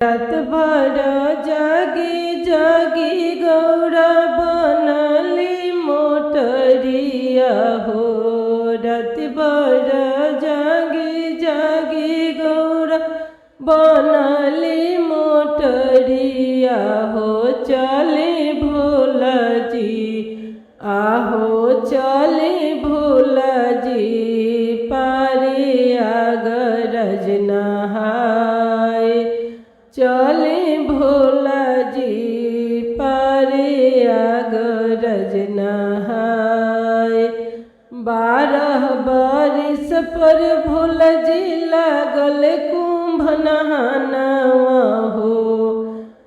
रात भर जागी जागी गौरा बनली मोटरिया हो। रात भर जागी जागी गौरा बनली मोटरिया हो। चले भोला जी आहो चले भोला जी पारे आगरज नहाय। चले भोला जी पारे आगरज नहाय। 12 बरिस पर भोला जी लागल कुंभ नहानवा हो।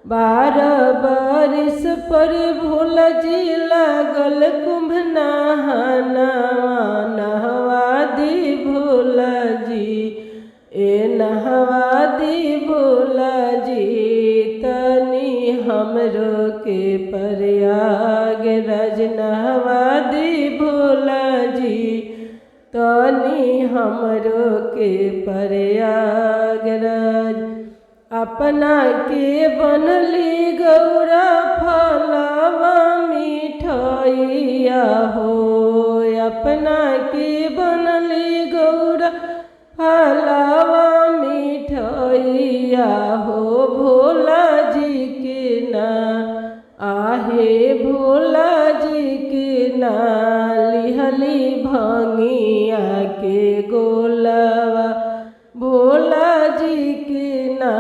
12 बरिस पर भोला जी लागल कुंभ नहानवा। नहवा दी भोला जी नहवा दी भोला जी तनी हमरो के प्रयागराज नहवा दी भोला जी तनी हमरो के प्रयागराज। अपना के बनली गौरा फलवा मिठाइया हो। अपना के बनली गौरा फलवा मिठाइया हो। भोला जी के ना आहे भोला जी के ना लिहली भंगिया के गोलवा। भोला जी के ना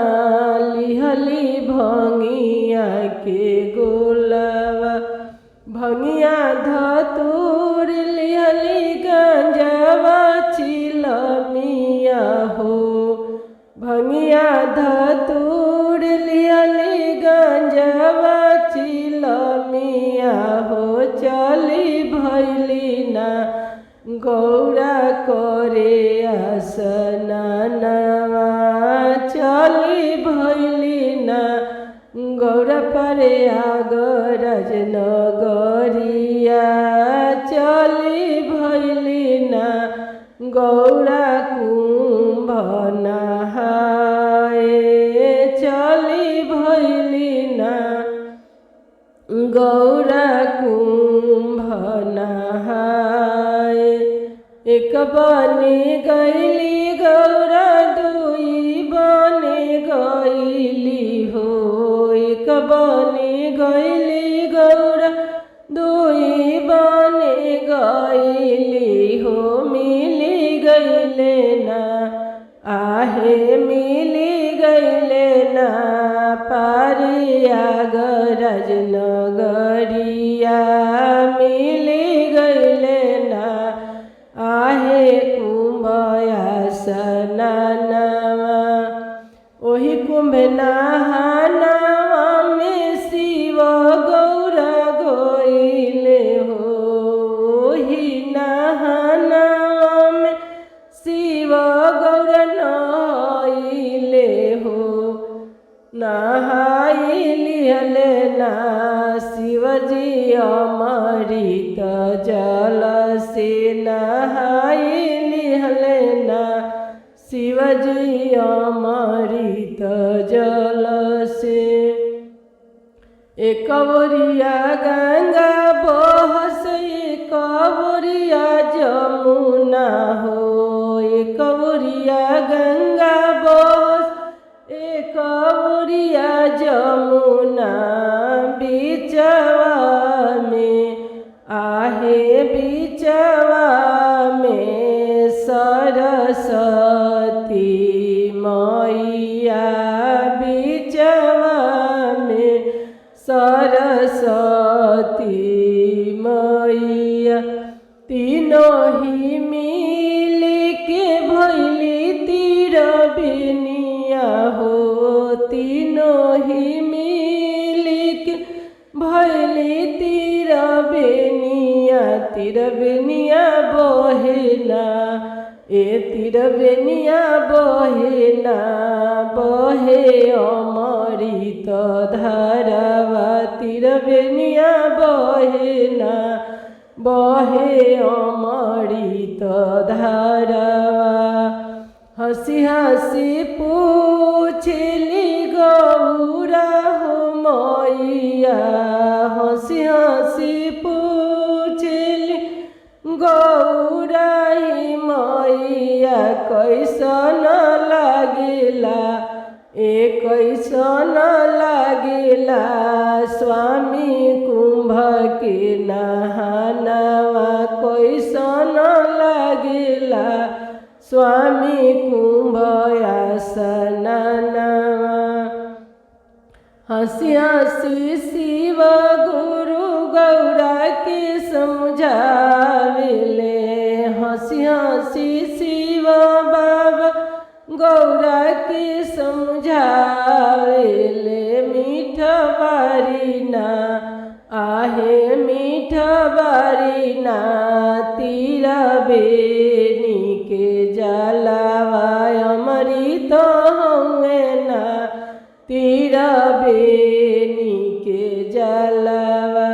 लिहली भंगिया के गोलवा। भंगिया धतूर लिहली गंजवा चिलमिया हो। भंगिया धतूर लिहली गंजवा चिलमिया हो। चली भैली ना गौरा करे आसनवा। चली भैली ना गौरा परे आगरज नगरिया। चली भैली ना गौरा कुंभ नहाय। चली भैली ना गौरा कुंभ नहाय। एक बने गईली गौरा दुई बने गईली हो। एक बने गईली गौरा दुई बने गईली हो। मिली गईले ना आहे मिली गईले ना पारी आगरज नगरिया। मिली गईले ना आहे कुंभ आसनवा। ओही कुंभ नहानवा में शिव गौरा गईले हो। ओही नहानवा में शिव गौरा नहाइले हो। नहाई लिहले ना शिवजी अमृत जल से। नहाई लिहले ना शिवजी अमृत जल से। एक ओरिया गंगा बहस एक ओरिया जमुना हो। एक ओरिया गंगा बहस एक ओरिया जमुना। बीचवा में आहे बीचवा में सरस्वती मैया। बीचवा में सरस्वती मैया। तीनों ही मिल के भैली तिरबेनिया हो। तीनों ही मिल के भैली तिरबेनिया। तिरबेनिया बहेना तिरबेनिया बहेना बहे अमृत धारावा। तिरबेनिया बहेना बहे अमृत धारावा। हंसी हंसी पूछली गो गौराही मैया कैसन लागिला कैसन लागिला स्वामी कुंभ के नहानवा कैसन लागिला स्वामी कुंभ आसनवा हंसी हंसी शिव गुरु गौरा के समझावेले हंसी हंसी शिव बाबा गौरा के समझावेले मीठ बारीना आहे मीठ बारीना तीरा बेनी के जलावा अमृत हउए ना तीरा बेनी के जलावा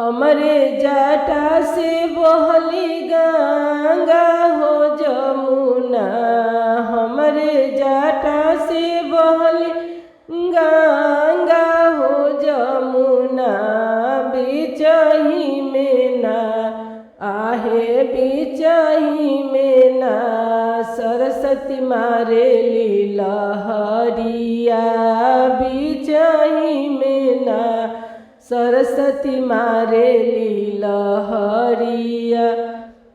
हमरे जाटा से बहली गंगा हो जमुना हमरे जाटा से बहली गंगा हो जमुना बिचही में ना आहे बिचही में ना सरस्वती मारे लहरिया बिचही में ना सरस्वती मारे लहरिया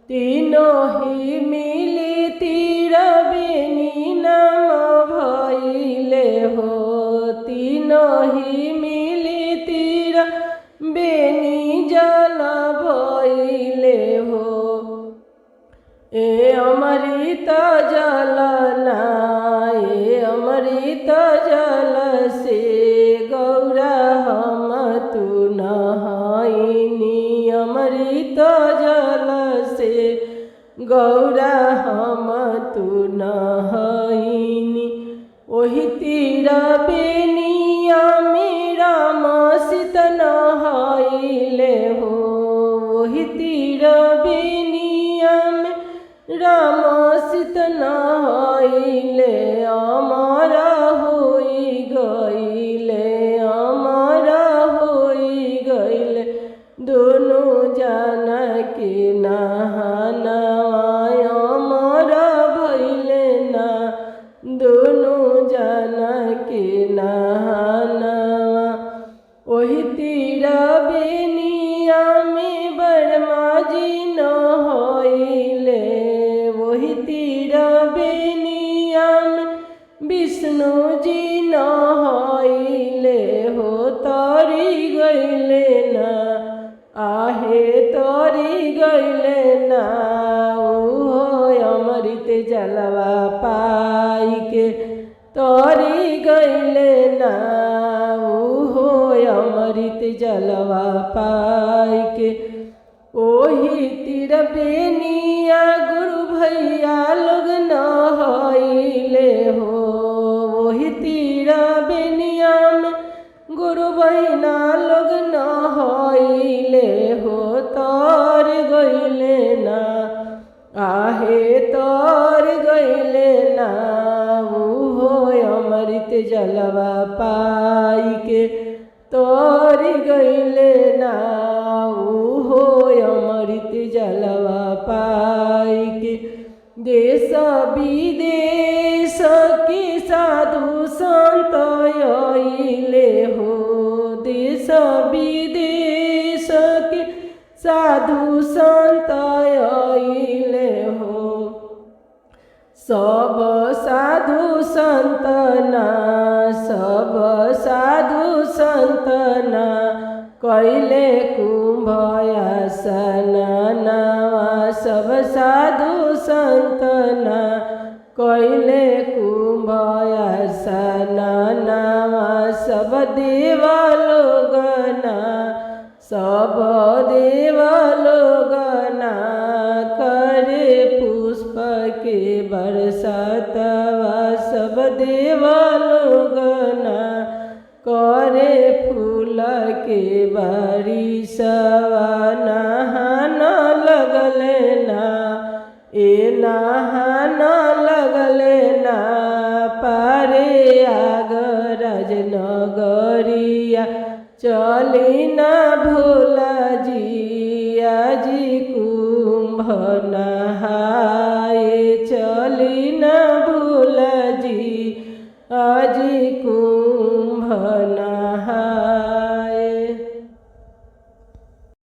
तीनों ही मिली तीरा बेनी नाम भइले हो तीनों ही मिली तीरा बेनी जल भइले हो ए अमृत जल ना ए अमृत जल से गौरा हम तू नहाइनी अमृत जल से गौरा हम तू नहाइनी ओही तीरा बेनिया मेरा मसित नहाइले हो ओही तीरा बेनिया में राम सीत नहाइले अमर होई गइले अमर होई गइले दोनों जन के नहानवा अमर भइले ना दोनों जन के नहानवा ओही तीरा बेनिया में बरमा जी नहाइले वही तीरा बेनिया में विष्णु जी नहाइले हो तारी गइले ना आहे तारी गइले ना उहो अमृत जलवा पाई के तारी गइले ना उहो अमृत जलवा पाई के ओही तीर बेनिया गुरु भैया लोग नहाइले हो ओही तीर बेनिया में गुरु बहिना लोग नहाइले हो तार गइले ना आहे तार गइले ना उहो अमृत जलवा पाई के तार गइले ना उहो अमृत जलवा पाई के देश विदेश के साधु संत आइले हो देश विदेश के साधु संत आइले हो सब साधु संतना सब साधु संतना कैले कुंभ आसनवा सब साधु संतना कैले कुंभ आसनवा सब देवलोगना सब देवलोगना करे पुष्प के बरसातवा सब देवलोगना करे फूल के बारिशवा नहान लगले ना ए नहान लगले ना पारे आगरज नगरिया चली ना भोला